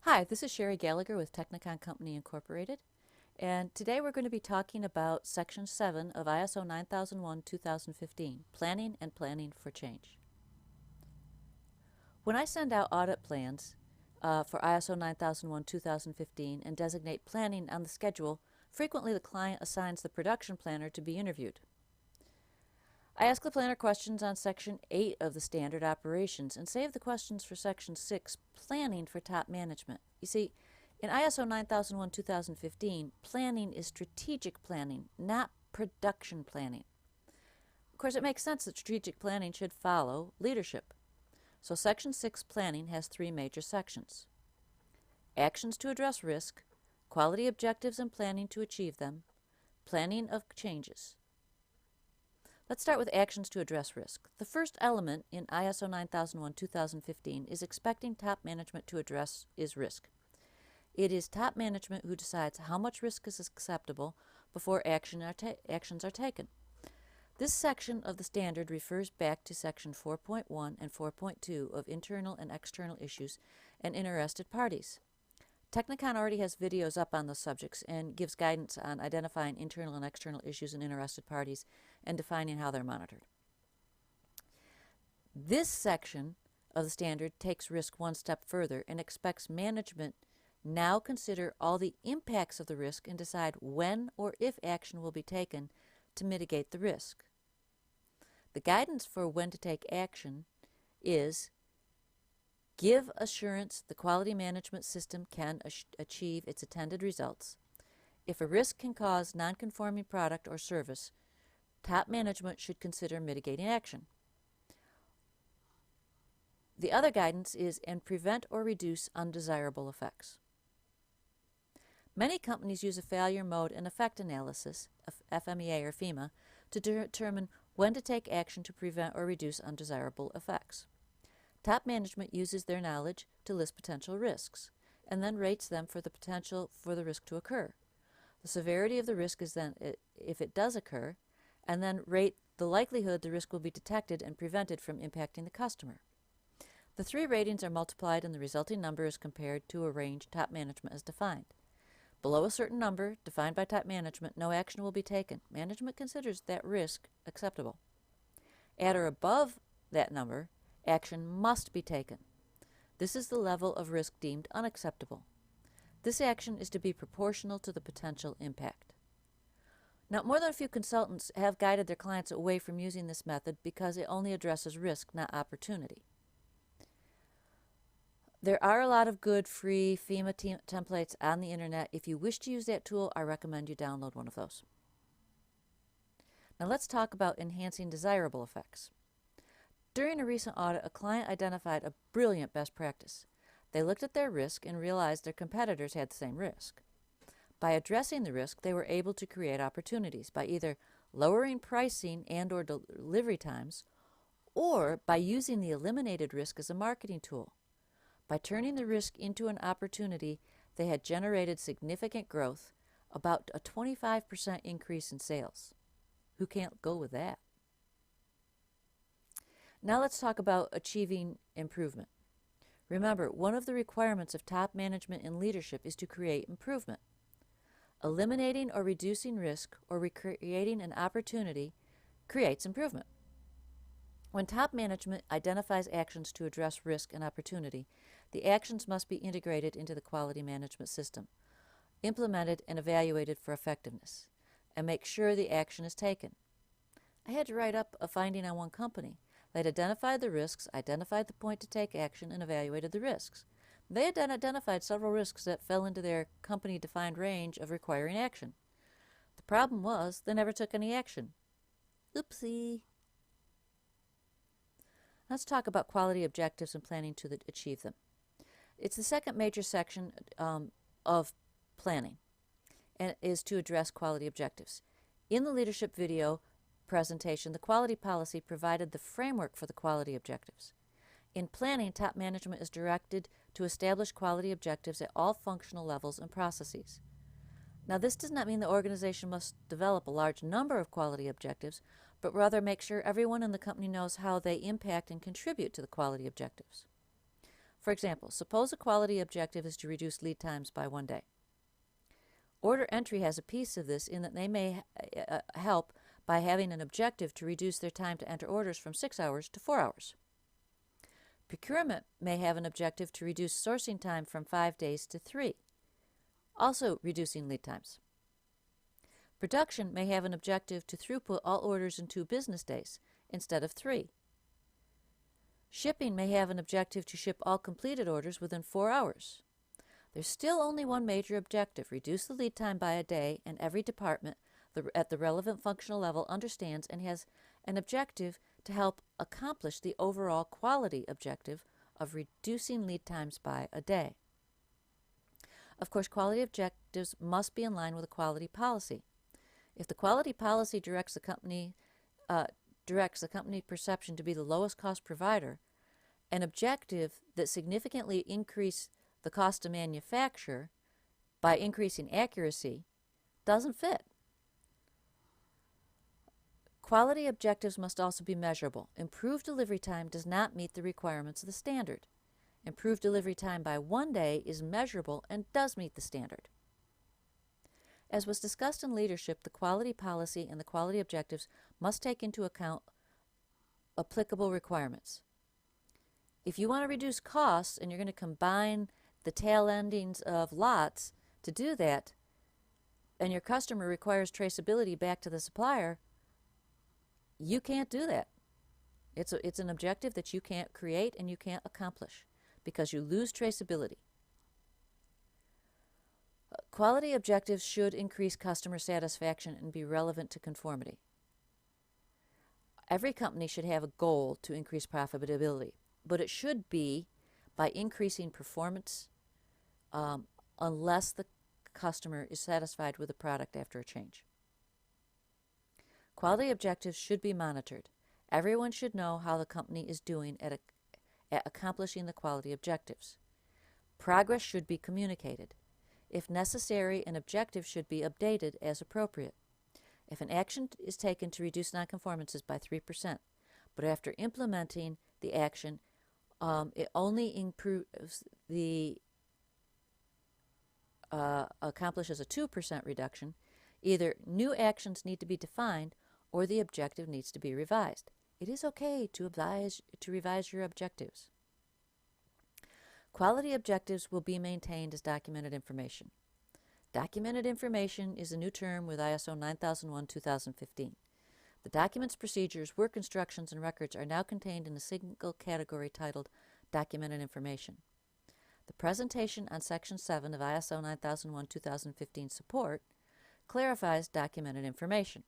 Hi, this is Sherri Gallagher with Technacon Company Incorporated, and today we're going to be talking about Section 7 of ISO 9001-2015, Planning and Planning for Change. When I send out audit plans for ISO 9001-2015 and designate planning on the schedule, frequently the client assigns the production planner to be interviewed. I ask the planner questions on Section 8 of the Standard Operations and save the questions for Section 6, Planning for Top Management. You see, in ISO 9001-2015, planning is strategic planning, not production planning. Of course, it makes sense that strategic planning should follow leadership. So Section 6, Planning, has three major sections: actions to address risk, quality objectives and planning to achieve them, planning of changes. Let's start with actions to address risk. The first element in ISO 9001-2015 is expecting top management to address is risk. It is top management who decides how much risk is acceptable before actions are taken. This section of the standard refers back to Section 4.1 and 4.2 of internal and external issues and interested parties. Technacon already has videos up on those subjects and gives guidance on identifying internal and external issues and interested parties and defining how they're monitored. This section of the standard takes risk one step further and expects management now consider all the impacts of the risk and decide when or if action will be taken to mitigate the risk. The guidance for when to take action is: give assurance the quality management system can achieve its intended results. If a risk can cause non-conforming product or service, top management should consider mitigating action. The other guidance is and prevent or reduce undesirable effects. Many companies use a failure mode and effect analysis, FMEA or FEMA, to determine when to take action to prevent or reduce undesirable effects. Top management uses their knowledge to list potential risks and then rates them for the potential for the risk to occur. The severity of the risk is then, if it does occur, and then rate the likelihood the risk will be detected and prevented from impacting the customer. The three ratings are multiplied and the resulting number is compared to a range top management has defined. Below a certain number, defined by top management, no action will be taken. Management considers that risk acceptable. At or above that number, action must be taken. This is the level of risk deemed unacceptable. This action is to be proportional to the potential impact. Now, more than a few consultants have guided their clients away from using this method because it only addresses risk, not opportunity. There are a lot of good free FEMA templates on the internet. If you wish to use that tool, I recommend you download one of those. Now let's talk about enhancing desirable effects. During a recent audit, a client identified a brilliant best practice. They looked at their risk and realized their competitors had the same risk. By addressing the risk, they were able to create opportunities by either lowering pricing and or delivery times, or by using the eliminated risk as a marketing tool. By turning the risk into an opportunity, they had generated significant growth, about a 25% increase in sales. Who can't go with that? Now let's talk about achieving improvement. Remember, one of the requirements of top management and leadership is to create improvement. Eliminating or reducing risk or recreating an opportunity creates improvement. When top management identifies actions to address risk and opportunity, the actions must be integrated into the quality management system, implemented and evaluated for effectiveness, and make sure the action is taken. I had to write up a finding on one company. They'd identified the risks, identified the point to take action, and evaluated the risks. They had then identified several risks that fell into their company-defined range of requiring action. The problem was they never took any action. Oopsie. Let's talk about quality objectives and planning to achieve them. It's the second major section of planning, and it is to address quality objectives. In the leadership video presentation, the quality policy provided the framework for the quality objectives. In planning, top management is directed to establish quality objectives at all functional levels and processes. Now, this does not mean the organization must develop a large number of quality objectives, but rather make sure everyone in the company knows how they impact and contribute to the quality objectives. For example, suppose a quality objective is to reduce lead times by 1 day. Order entry has a piece of this in that they may help by having an objective to reduce their time to enter orders from 6 hours to 4 hours. Procurement may have an objective to reduce sourcing time from 5 days to 3, also reducing lead times. Production may have an objective to throughput all orders in 2 business days instead of 3. Shipping may have an objective to ship all completed orders within 4 hours. There's still only one major objective: reduce the lead time by a day, and every department at the relevant functional level understands and has an objective to help accomplish the overall quality objective of reducing lead times by a day. Of course, quality objectives must be in line with a quality policy. If the quality policy directs the company perception to be the lowest cost provider, an objective that significantly increases the cost to manufacture by increasing accuracy doesn't fit. Quality objectives must also be measurable. Improved delivery time does not meet the requirements of the standard. Improved delivery time by 1 day is measurable and does meet the standard. As was discussed in leadership, the quality policy and the quality objectives must take into account applicable requirements. If you want to reduce costs and you're going to combine the tail endings of lots to do that, and your customer requires traceability back to the supplier, you can't do that. It's an objective that you can't create and you can't accomplish because you lose traceability. Quality objectives should increase customer satisfaction and be relevant to conformity. Every company should have a goal to increase profitability, but it should be by increasing performance unless the customer is satisfied with the product after a change. Quality objectives should be monitored. Everyone should know how the company is doing at accomplishing the quality objectives. Progress should be communicated. If necessary, an objective should be updated as appropriate. If an action is taken to reduce nonconformances by 3%, but after implementing the action, it only improves accomplishes a 2% reduction, either new actions need to be defined or the objective needs to be revised. It is okay to revise your objectives. Quality objectives will be maintained as documented information. Documented information is a new term with ISO 9001:2015. The documents, procedures, work instructions, and records are now contained in a single category titled Documented Information. The presentation on Section 7 of ISO 9001:2015 support clarifies documented information.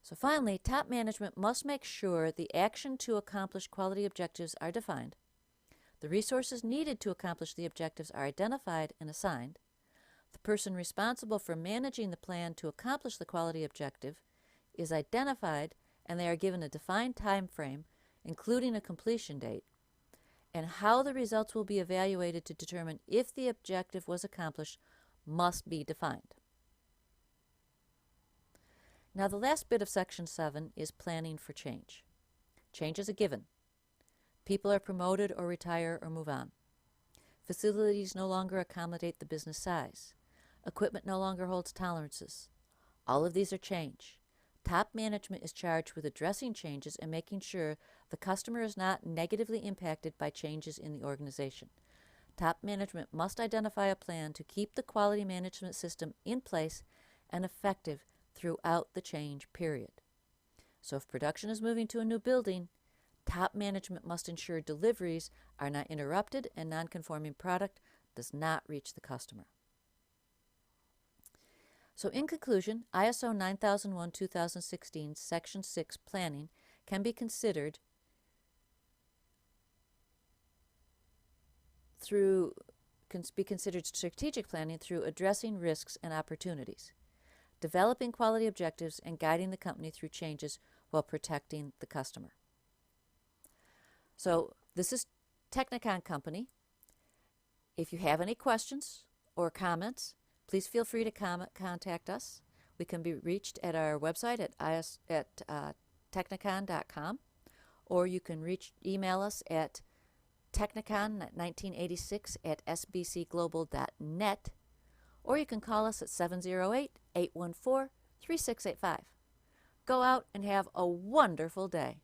So finally, top management must make sure the action to accomplish quality objectives are defined, the resources needed to accomplish the objectives are identified and assigned, the person responsible for managing the plan to accomplish the quality objective is identified and they are given a defined time frame, including a completion date, and how the results will be evaluated to determine if the objective was accomplished must be defined. Now the last bit of Section 7 is planning for change. Change is a given. People are promoted or retire or move on. Facilities no longer accommodate the business size. Equipment no longer holds tolerances. All of these are change. Top management is charged with addressing changes and making sure the customer is not negatively impacted by changes in the organization. Top management must identify a plan to keep the quality management system in place and effective throughout the change period. So if production is moving to a new building, top management must ensure deliveries are not interrupted and non-conforming product does not reach the customer. So in conclusion, ISO 9001:2016 Section 6 planning can be considered strategic planning through addressing risks and opportunities, developing quality objectives, and guiding the company through changes while protecting the customer. So this is Technacon Company. If you have any questions or comments, please feel free to contact us. We can be reached at our website at technacon.com, or you can email us at Technacon 1986 at sbcglobal.net, or you can call us at 708-814-3685. Go out and have a wonderful day.